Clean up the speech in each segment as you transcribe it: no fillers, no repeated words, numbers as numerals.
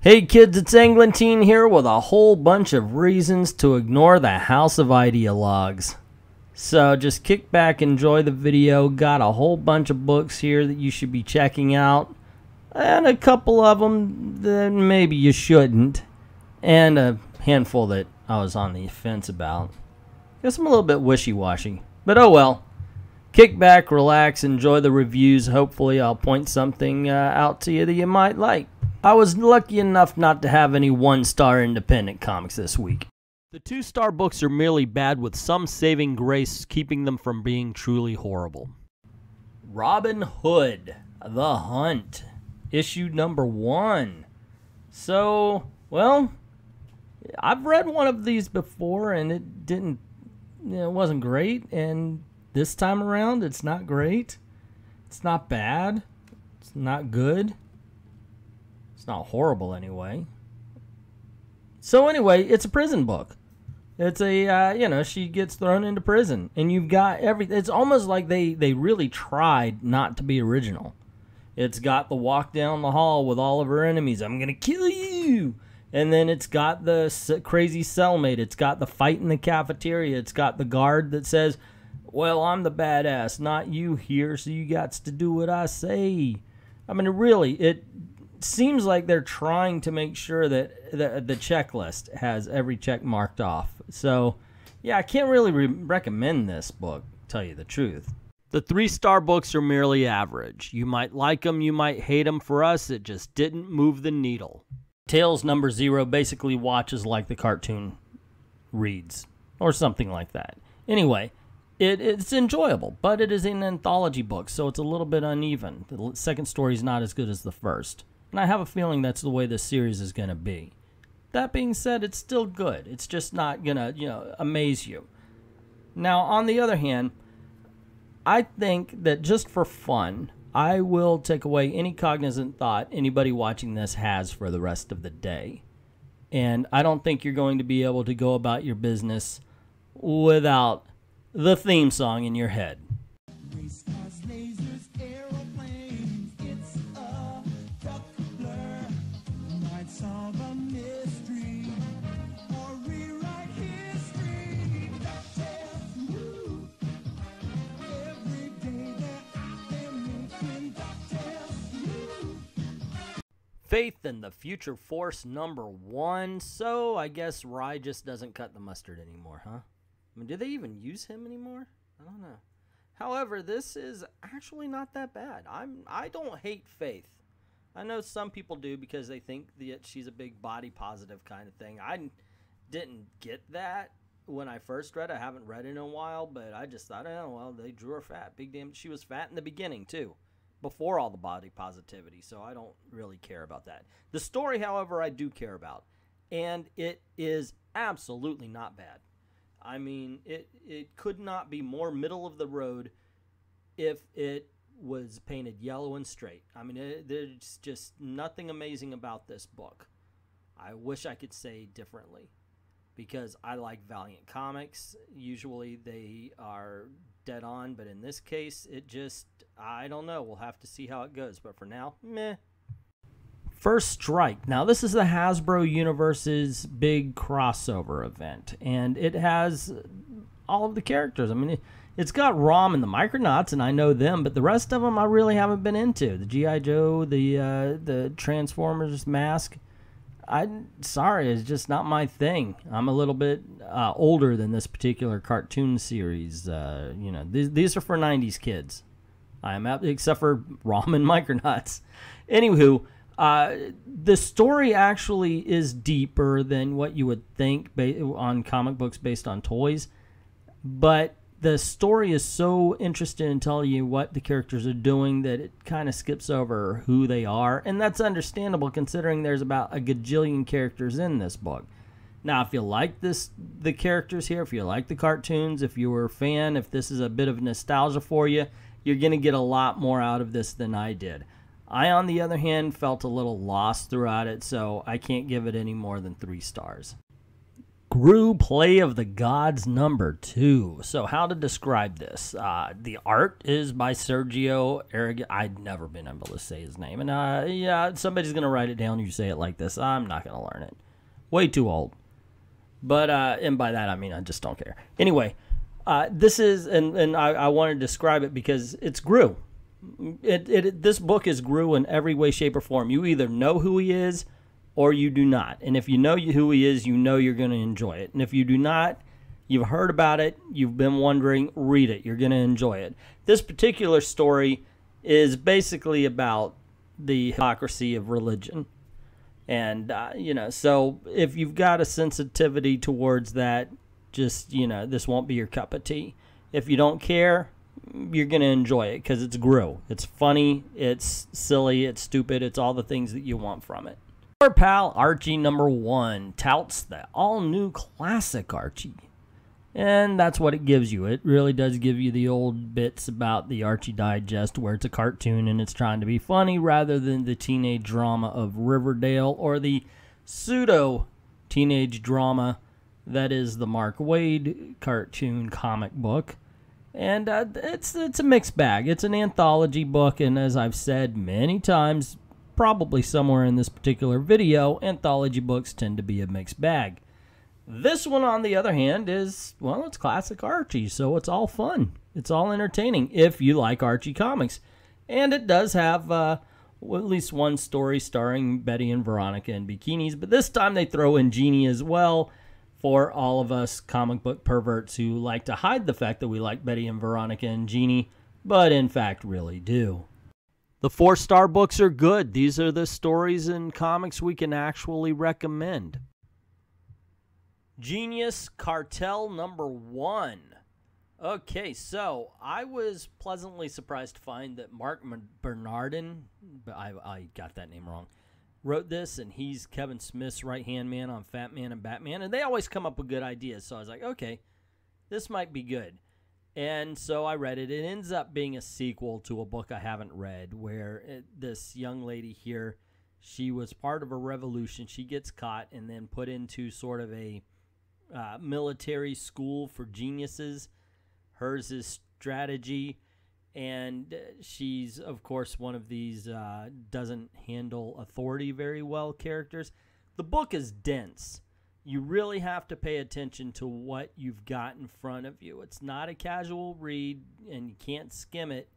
Hey kids, it's Englentine here with a whole bunch of reasons to ignore the House of Ideologues. So just kick back, enjoy the video. Got a whole bunch of books here that you should be checking out. And a couple of them that maybe you shouldn't. And a handful that I was on the fence about. Guess I'm a little bit wishy-washy. But oh well. Kick back, relax, enjoy the reviews. Hopefully I'll point something out to you that you might like. I was lucky enough not to have any one-star independent comics this week. The two-star books are merely bad with some saving grace keeping them from being truly horrible. Robin Hood, The Hunt, issue number 1. So, well, I've read one of these before and it wasn't great, and this time around it's not great. It's not bad. It's not good. It's not horrible anyway. So anyway, it's a prison book. It's a, she gets thrown into prison. And you've got everything. It's almost like they really tried not to be original. It's got the walk down the hall with all of her enemies. I'm going to kill you. And then it's got the crazy cellmate. It's got the fight in the cafeteria. It's got the guard that says, well, I'm the badass, not you here, so you got to do what I say. I mean, really, it seems like they're trying to make sure that the checklist has every check marked off. So, yeah, I can't really recommend this book, tell you the truth. The 3-star books are merely average. You might like them, you might hate them. For us, it just didn't move the needle. Tales number 0 basically watches like the cartoon reads, or something like that. Anyway, it's enjoyable, but it is an anthology book, so it's a little bit uneven. The second story is not as good as the first. And I have a feeling that's the way this series is going to be. That being said, it's still good. It's just not going to, amaze you. Now, on the other hand, I think that just for fun, I will take away any cognizant thought anybody watching this has for the rest of the day. And I don't think you're going to be able to go about your business without the theme song in your head. Faith in the Future Force number 1. So I guess Rye just doesn't cut the mustard anymore, huh? I mean, do they even use him anymore? I don't know. However, this is actually not that bad. I don't hate Faith. I know some people do because they think that she's a big body positive kind of thing. I didn't get that when I first read it. I haven't read it in a while, but I just thought, oh, well, they drew her fat. Big damn, she was fat in the beginning, too. Before all the body positivity, so I don't really care about that. The story, however, I do care about, and it is absolutely not bad. I mean, it could not be more middle of the road if it was painted yellow and straight. I mean, there's just nothing amazing about this book. I wish I could say differently, because I like Valiant comics. Usually they are dead on, but in this case, it just, I don't know. We'll have to see how it goes, but for now, meh. First Strike. Now, this is the Hasbro Universe's big crossover event, and it has all of the characters. I mean, it's got Rom and the Micronauts, and I know them, but the rest of them I really haven't been into. The G.I. Joe, the Transformers mask. Sorry, it's just not my thing. I'm a little bit older than this particular cartoon series. These are for 90s kids. Except for Rom and Micronauts. Anywho, the story actually is deeper than what you would think on comic books based on toys. But the story is so interested in telling you what the characters are doing that it kind of skips over who they are. And that's understandable considering there's about a gajillion characters in this book. Now, if you like the characters here, if you like the cartoons, if you were a fan, if this is a bit of nostalgia for you, you're going to get a lot more out of this than I did. I, on the other hand, felt a little lost throughout it, so I can't give it any more than 3 stars. Gru Play of the Gods #2. So how to describe this? The art is by Sergio Arrega. I'd never been able to say his name. And yeah, somebody's going to write it down. You say it like this. I'm not going to learn it. Way too old. But, and by that I mean I just don't care. Anyway, this is, and I want to describe it because it's Gru. This book is Gru in every way, shape, or form. You either know who he is or you do not. And if you know who he is, you know you're going to enjoy it. And if you do not, you've heard about it, you've been wondering, read it. You're going to enjoy it. This particular story is basically about the hypocrisy of religion. And, so if you've got a sensitivity towards that, just, this won't be your cup of tea. If you don't care, you're going to enjoy it because it's Gru. It's funny, it's silly, it's stupid, it's all the things that you want from it. Our pal Archie #1 touts the all-new classic Archie. And that's what it gives you. It really does give you the old bits about the Archie Digest where it's a cartoon and it's trying to be funny rather than the teenage drama of Riverdale or the pseudo-teenage drama that is the Mark Waid cartoon comic book. And it's a mixed bag. It's an anthology book, and as I've said many times, probably somewhere in this particular video, anthology books tend to be a mixed bag. This one, on the other hand, is, well, it's classic Archie, so it's all fun. It's all entertaining if you like Archie comics. And it does have at least one story starring Betty and Veronica in bikinis, but this time they throw in Jeannie as well for all of us comic book perverts who like to hide the fact that we like Betty and Veronica and Jeannie, but in fact really do. The 4-star books are good. These are the stories and comics we can actually recommend. Genius Cartel #1. Okay, so I was pleasantly surprised to find that Mark Bernardin, I got that name wrong, wrote this, and he's Kevin Smith's right-hand man on Fat Man and Batman, and they always come up with good ideas, so I was like, okay, this might be good. And so I read it. It ends up being a sequel to a book I haven't read where this young lady here, she was part of a revolution. She gets caught and then put into sort of a military school for geniuses. Hers is strategy. And she's, of course, one of these doesn't handle authority very well characters. The book is dense. You really have to pay attention to what you've got in front of you. It's not a casual read, and you can't skim it.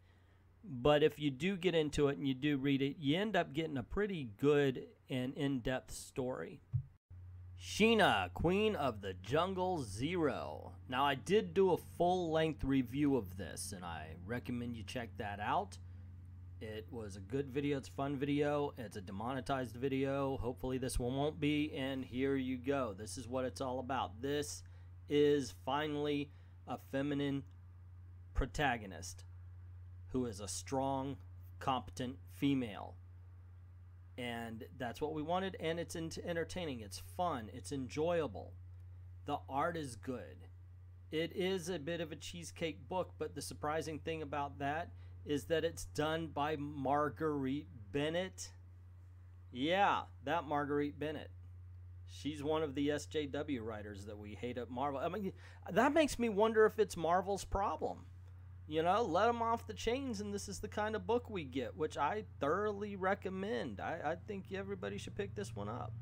But if you do get into it and you do read it, you end up getting a pretty good and in-depth story. Sheena, Queen of the Jungle Zero. Now, I did do a full-length review of this, and I recommend you check that out. It was a good video. It's a fun video. It's a demonetized video. Hopefully this one won't be, and here you go. This is what it's all about. This is finally a feminine protagonist who is a strong, competent female. And that's what we wanted, and it's entertaining. It's fun. It's enjoyable. The art is good. It is a bit of a cheesecake book, but the surprising thing about that is that it's done by Marguerite Bennett. Yeah, that Marguerite Bennett. She's one of the SJW writers that we hate at Marvel. I mean, that makes me wonder if it's Marvel's problem. You know, let them off the chains, and this is the kind of book we get, which I thoroughly recommend. I think everybody should pick this one up.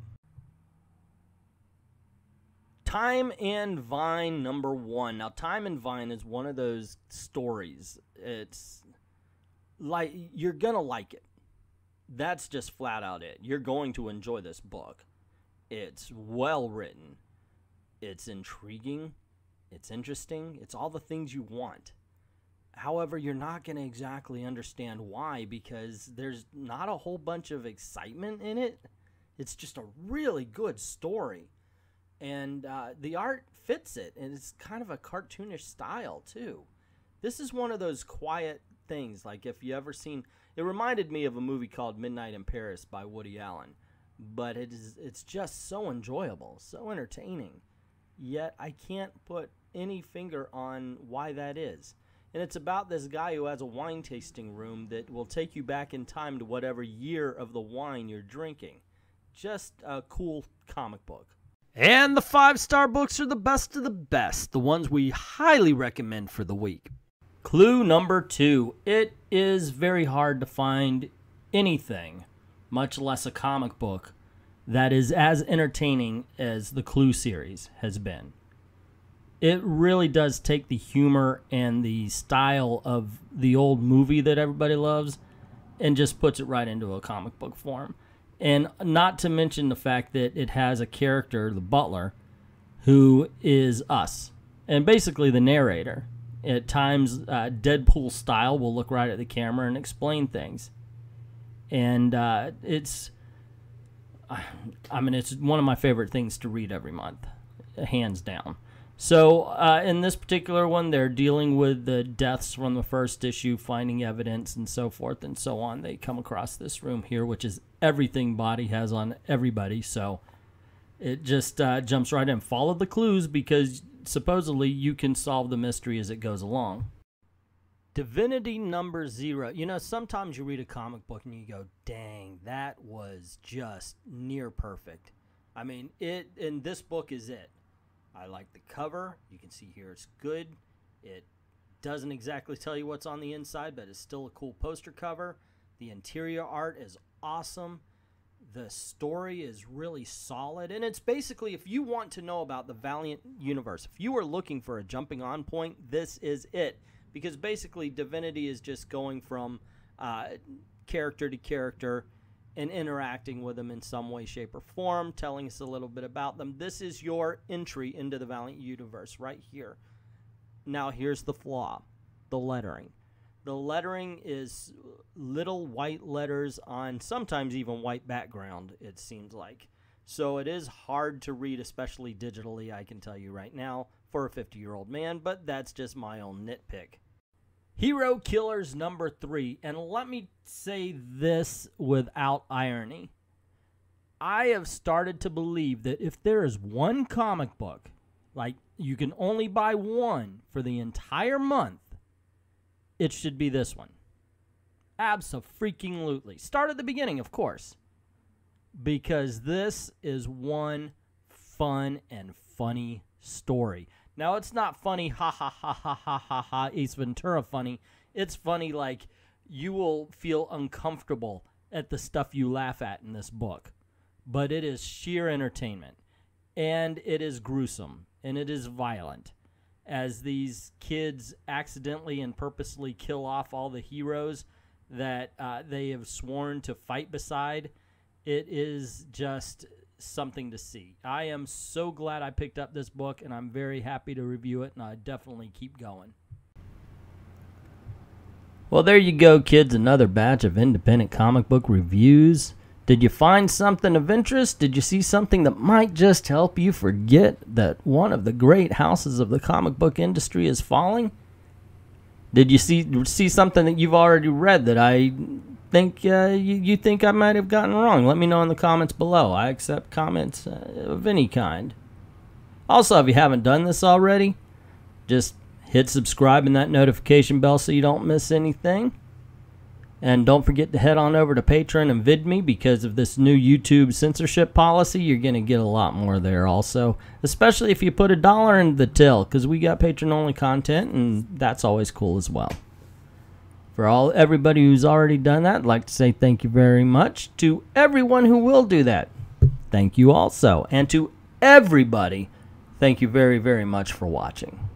Time and Vine #1. Now, Time and Vine is one of those stories. It's like, you're going to like it. That's just flat out it. You're going to enjoy this book. It's well written. It's intriguing. It's interesting. It's all the things you want. However, you're not going to exactly understand why, because there's not a whole bunch of excitement in it. It's just a really good story. And the art fits it, and it's kind of a cartoonish style, too. This is one of those quiet things, like if you ever seen... It reminded me of a movie called Midnight in Paris by Woody Allen. But it's just so enjoyable, so entertaining. Yet I can't put any finger on why that is. And it's about this guy who has a wine tasting room that will take you back in time to whatever year of the wine you're drinking. Just a cool comic book. And the 5-star books are the best of the best, the ones we highly recommend for the week. Clue number 2. It is very hard to find anything, much less a comic book, that is as entertaining as the Clue series has been. It really does take the humor and the style of the old movie that everybody loves and just puts it right into a comic book form. And not to mention the fact that it has a character, the butler, who is us. And basically the narrator. At times, Deadpool style, will look right at the camera and explain things. And it's one of my favorite things to read every month, hands down. So in this particular one, they're dealing with the deaths from the first issue, finding evidence and so forth and so on. They come across this room here, which is everything Body has on everybody. So it just jumps right in. Follow the clues because supposedly you can solve the mystery as it goes along. Divinity number 0. You know, sometimes you read a comic book and you go, dang, that was just near perfect. I mean, and this book is it. I like the cover. You can see here it's good. It doesn't exactly tell you what's on the inside, but it's still a cool poster cover. The interior art is awesome. The story is really solid. And it's basically, if you want to know about the Valiant universe, if you are looking for a jumping on point, this is it. Because basically Divinity is just going from character to character and interacting with them in some way, shape, or form, telling us a little bit about them. This is your entry into the Valiant universe right here. Now, here's the flaw, the lettering. The lettering is little white letters on sometimes even white background, it seems like. So it is hard to read, especially digitally, I can tell you right now, for a 50-year-old man, but that's just my own nitpick. Hero Killers number 3, and let me say this without irony. I have started to believe that if there is one comic book, like you can only buy one for the entire month, it should be this one. Abso-freaking-lutely. Start at the beginning, of course, because this is one fun and funny story. Now, it's not funny, ha, ha, ha, ha, ha, ha, ha, Ace Ventura funny. It's funny like you will feel uncomfortable at the stuff you laugh at in this book. But it is sheer entertainment. And it is gruesome. And it is violent. As these kids accidentally and purposely kill off all the heroes that they have sworn to fight beside, it is just something to see. I am so glad I picked up this book, and I'm very happy to review it, and I definitely keep going. Well, there you go, kids. Another batch of independent comic book reviews. Did you find something of interest? Did you see something that might just help you forget that one of the great houses of the comic book industry is falling? Did you see something that you've already read that I think you think I might have gotten wrong? Let me know in the comments below. I accept comments of any kind. Also, if you haven't done this already, just hit subscribe and that notification bell so you don't miss anything. And don't forget to head on over to Patreon and VidMe because of this new YouTube censorship policy. You're going to get a lot more there also, especially if you put $1 in the till, because we got Patreon-only content, and that's always cool as well. For everybody who's already done that, I'd like to say thank you very much. To everyone who will do that, thank you also. And to everybody, thank you very, very much for watching.